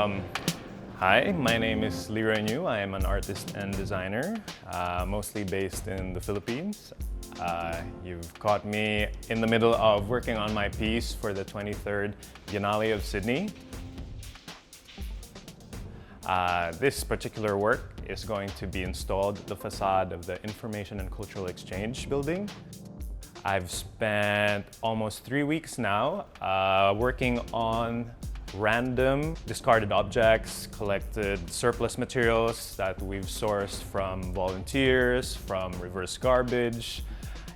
Hi, my name is Leeroy. I am an artist and designer, mostly based in the Philippines. You've caught me in the middle of working on my piece for the 23rd Biennale of Sydney. This particular work is going to be installed at the facade of the Information and Cultural Exchange building. I've spent almost 3 weeks now working on random discarded objects, collected surplus materials that we've sourced from volunteers, from reverse garbage,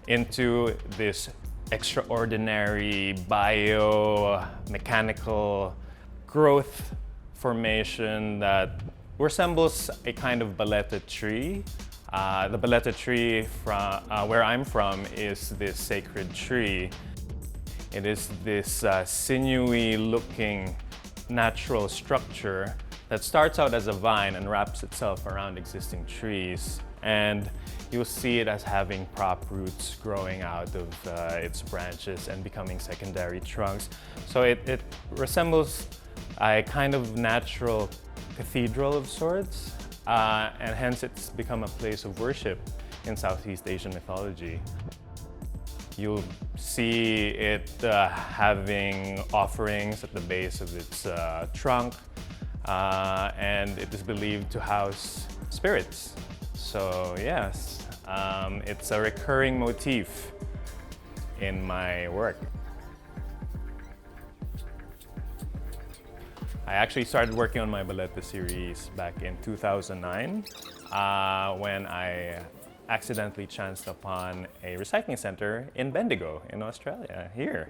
into this extraordinary biomechanical growth formation that resembles a kind of baleta tree. The baleta tree from where I'm from is this sacred tree. It is this sinewy looking natural structure that starts out as a vine and wraps itself around existing trees. And you'll see it as having prop roots growing out of its branches and becoming secondary trunks. So it resembles a kind of natural cathedral of sorts, and hence it's become a place of worship in Southeast Asian mythology. You'll see it having offerings at the base of its trunk, and it is believed to house spirits. So yes, it's a recurring motif in my work. I actually started working on my baleta series back in 2009 when I accidentally chanced upon a recycling center in Bendigo in Australia, here.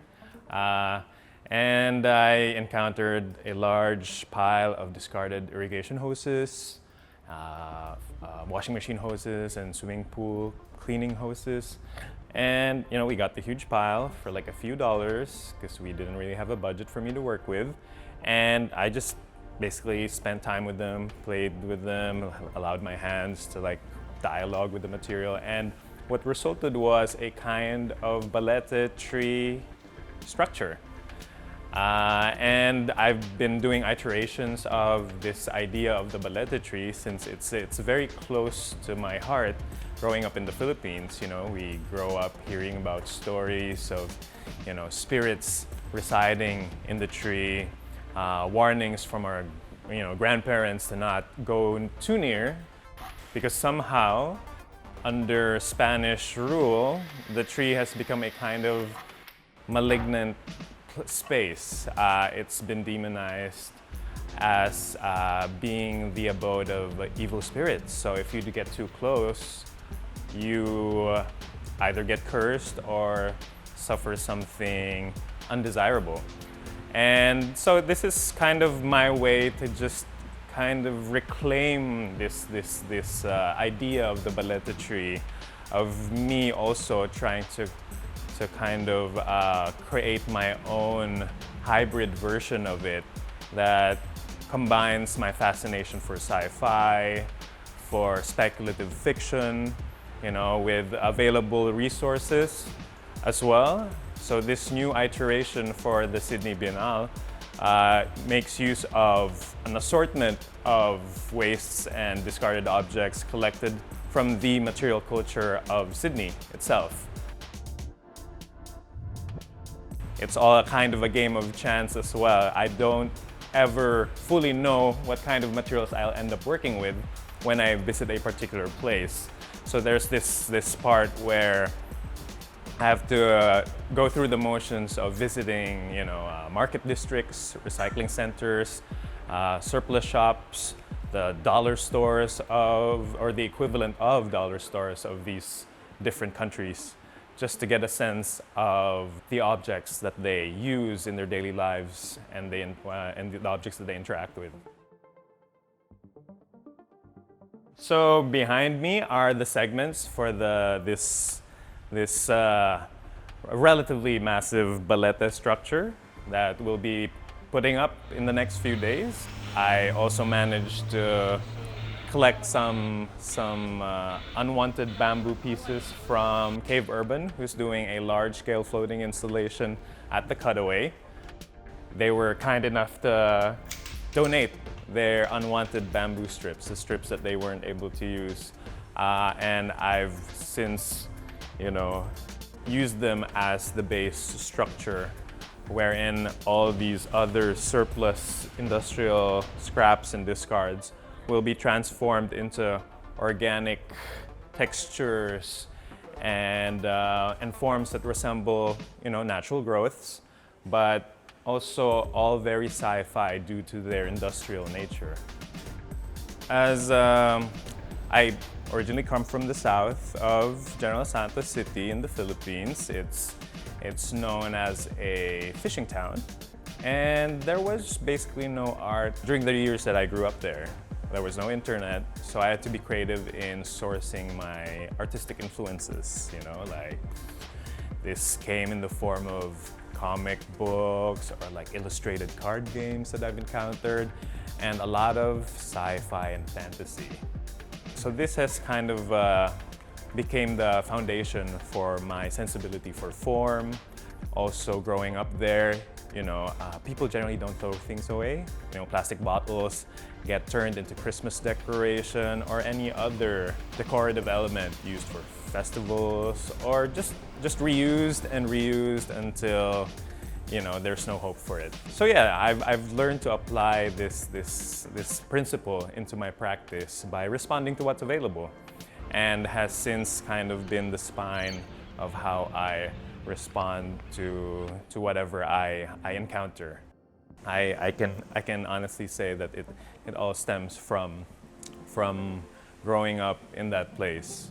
And I encountered a large pile of discarded irrigation hoses, washing machine hoses, and swimming pool cleaning hoses. And we got the huge pile for like a few dollars because we didn't really have a budget for me to work with. And I just basically spent time with them, played with them, allowed my hands to dialogue with the material, and what resulted was a kind of baleta tree structure. And I've been doing iterations of this idea of the baleta tree since it's very close to my heart. Growing up in the Philippines, we grow up hearing about stories of, spirits residing in the tree, warnings from our, grandparents to not go too near, because somehow, under Spanish rule, the tree has become a kind of malignant space. It's been demonized as being the abode of evil spirits. So if you get too close, you either get cursed or suffer something undesirable. And so this is kind of my way to just kind of reclaim this idea of the baleta tree, of me also trying to kind of create my own hybrid version of it that combines my fascination for sci-fi, for speculative fiction, with available resources as well. So this new iteration for the Sydney Biennale makes use of an assortment of wastes and discarded objects collected from the material culture of Sydney itself. It's all a kind of a game of chance as well. I don't ever fully know what kind of materials I'll end up working with when I visit a particular place. So there's this part where I have to go through the motions of visiting, market districts, recycling centers, surplus shops, the dollar stores or the equivalent of dollar stores of these different countries, just to get a sense of the objects that they use in their daily lives and the objects that they interact with. So behind me are the segments for this relatively massive baleta structure that we'll be putting up in the next few days. I also managed to collect some unwanted bamboo pieces from Cave Urban, who's doing a large-scale floating installation at the Cutaway. They were kind enough to donate their unwanted bamboo strips, the strips that they weren't able to use. And I've since, you know, used them as the base structure wherein all these other surplus industrial scraps and discards will be transformed into organic textures and forms that resemble, you know, natural growths, but also all very sci-fi due to their industrial nature. As I originally come from the south of General Santos City in the Philippines. It's known as a fishing town, and there was basically no art during the years that I grew up there. There was no internet, so I had to be creative in sourcing my artistic influences, you know, like this came in the form of comic books or like illustrated card games that I've encountered, and a lot of sci-fi and fantasy. So this has kind of became the foundation for my sensibility for form. Also growing up there, you know, people generally don't throw things away. You know, plastic bottles get turned into Christmas decoration or any other decorative element used for festivals, or just reused and reused until, you know, there's no hope for it. So yeah, I've learned to apply this principle into my practice by responding to what's available, and has since kind of been the spine of how I respond to whatever I encounter. I can honestly say that it all stems from growing up in that place.